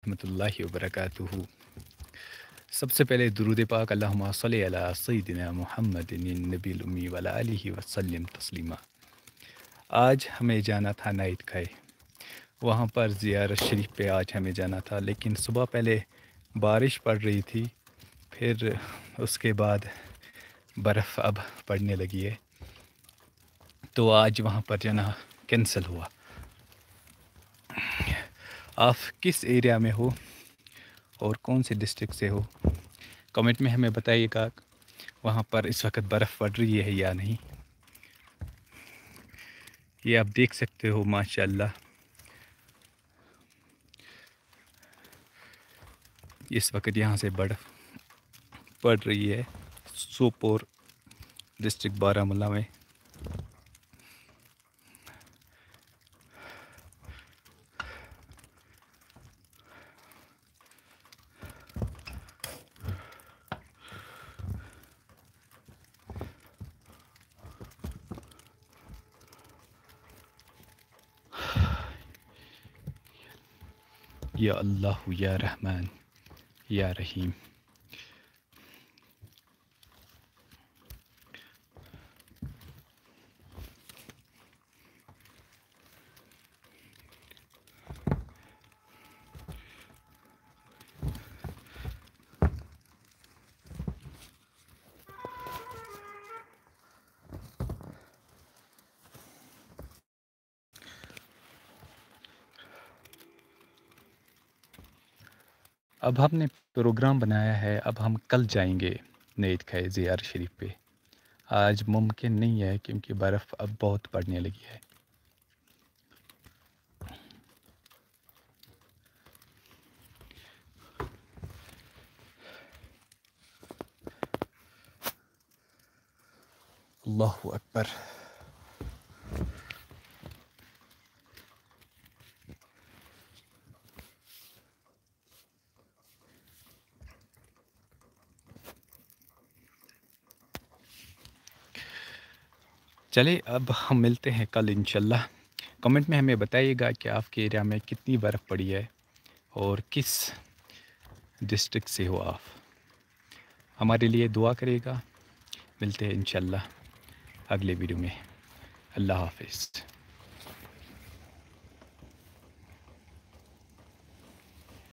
रहमतुल्लाहि वबरकातुहू। सबसे पहले दुरूद पाक अल्लाहुम्मा सल्लि अला सय्यिदिना मुहम्मदिन नबील उम्मी व अला आलिहि वसल्लम तस्लीमा। आज हमें जाना था नाइट खाए, वहाँ पर ज़ियारत शरीफ पे आज हमें जाना था, लेकिन सुबह पहले बारिश पड़ रही थी, फिर उसके बाद बर्फ़ अब पड़ने लगी है, तो आज वहाँ पर जाना कैंसिल हुआ। आप किस एरिया में हो और कौन से डिस्ट्रिक्ट से हो, कमेंट में हमें बताइएगा। वहाँ पर इस वक्त बर्फ़ पड़ रही है या नहीं। ये आप देख सकते हो माशाल्लाह, इस वक्त यहाँ से बर्फ़ पड़ रही है सोपोर डिस्ट्रिक्ट बारामूला में। या अल्लाह या रहमान या रहीम। अब हमने प्रोग्राम बनाया है, अब हम कल जाएंगे नेत खाए ज़ियारत शरीफ पे। आज मुमकिन नहीं है क्योंकि बर्फ़ अब बहुत पड़ने लगी है। अल्लाहु अकबर। चलिए अब हम मिलते हैं कल इंशाल्लाह। कमेंट में हमें बताइएगा कि आपके एरिया में कितनी बर्फ़ पड़ी है और किस डिस्ट्रिक्ट से हो आप। हमारे लिए दुआ करिएगा। मिलते हैं इंशाल्लाह अगले वीडियो में। अल्लाह हाफ़िज़।